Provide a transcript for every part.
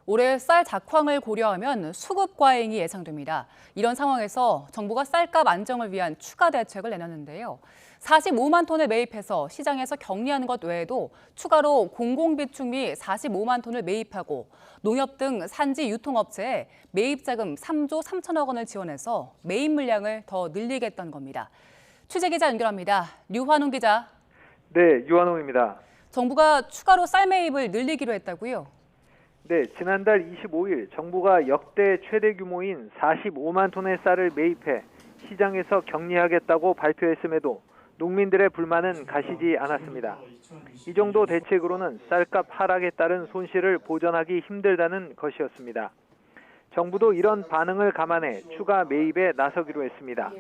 올해 쌀 작황을 고려하면 수급 과잉이 예상됩니다. 이런 상황에서 정부가 쌀값 안정을 위한 추가 대책을 내놨는데요. 45만 톤을 매입해서 시장에서 격리하는 것 외에도 추가로 공공비축미 45만 톤을 매입하고 농협 등 산지 유통업체에 매입자금 3조 3천억 원을 지원해서 매입 물량을 더 늘리겠다는 겁니다. 취재기자 연결합니다. 류환웅 기자. 네, 유한홍입니다. 정부가 추가로 쌀 매입을 늘리기로 했다고요? 네, 지난달 25일 정부가 역대 최대 규모인 45만 톤의 쌀을 매입해 시장에서 격리하겠다고 발표했음에도 농민들의 불만은 가시지 않았습니다. 이 정도 대책으로는 쌀값 하락에 따른 손실을 보전하기 힘들다는 것이었습니다. 정부도 이런 반응을 감안해 추가 매입에 나서기로 했습니다.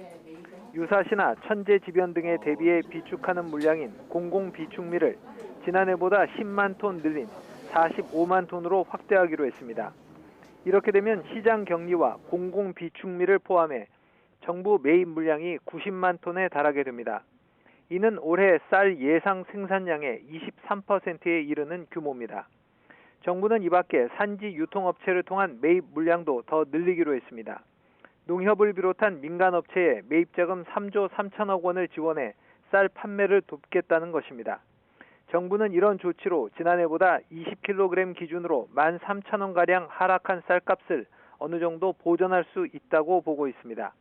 유사시나 천재지변 등에 대비해 비축하는 물량인 공공비축미를 지난해보다 10만 톤 늘린 45만 톤으로 확대하기로 했습니다. 이렇게 되면 시장 격리와 공공비축미를 포함해 정부 매입 물량이 90만 톤에 달하게 됩니다. 이는 올해 쌀 예상 생산량의 23%에 이르는 규모입니다. 정부는 이 밖에 산지 유통업체를 통한 매입 물량도 더 늘리기로 했습니다. 농협을 비롯한 민간업체에 매입자금 3조 3천억 원을 지원해 쌀 판매를 돕겠다는 것입니다. 정부는 이런 조치로 지난해보다 20kg 기준으로 13,000원가량 하락한 쌀값을 어느 정도 보전할 수 있다고 보고 있습니다.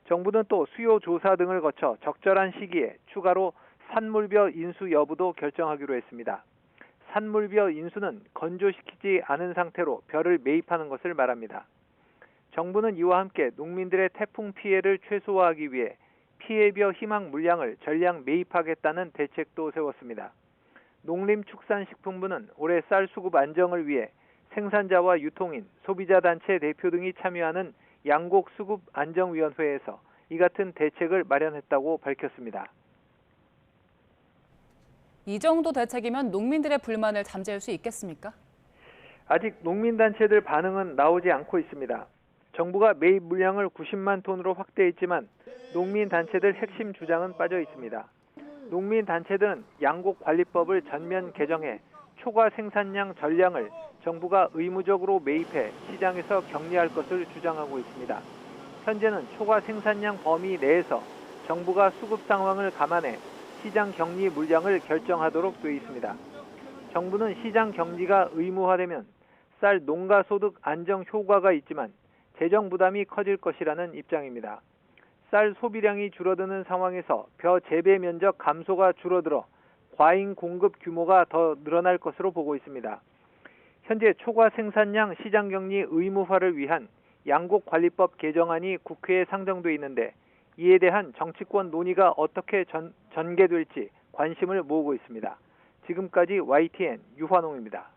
정부는 또 수요 조사 등을 거쳐 적절한 시기에 추가로 산물벼 인수 여부도 결정하기로 했습니다. 산물벼 인수는 건조시키지 않은 상태로 벼를 매입하는 것을 말합니다. 정부는 이와 함께 농민들의 태풍 피해를 최소화하기 위해 피해벼 희망 물량을 전량 매입하겠다는 대책도 세웠습니다. 농림축산식품부는 올해 쌀 수급 안정을 위해 생산자와 유통인, 소비자단체 대표 등이 참여하는 양곡수급안정위원회에서 이 같은 대책을 마련했다고 밝혔습니다. 이 정도 대책이면 농민들의 불만을 잠재울 수 있겠습니까? 아직 농민단체들 반응은 나오지 않고 있습니다. 정부가 매입 물량을 90만 톤으로 확대했지만 농민단체들 핵심 주장은 빠져 있습니다. 농민단체들은 양곡관리법을 전면 개정해 초과 생산량 전량을 정부가 의무적으로 매입해 시장에서 격리할 것을 주장하고 있습니다. 현재는 초과 생산량 범위 내에서 정부가 수급 상황을 감안해 시장 격리 물량을 결정하도록 되어 있습니다. 정부는 시장 격리가 의무화되면 쌀 농가소득 안정 효과가 있지만 재정 부담이 커질 것이라는 입장입니다. 쌀 소비량이 줄어드는 상황에서 벼 재배 면적 감소가 줄어들어 과잉 공급 규모가 더 늘어날 것으로 보고 있습니다. 현재 초과 생산량 시장 격리 의무화를 위한 양곡관리법 개정안이 국회에 상정돼 있는데 이에 대한 정치권 논의가 어떻게 전개될지 관심을 모으고 있습니다. 지금까지 YTN 유환홍입니다.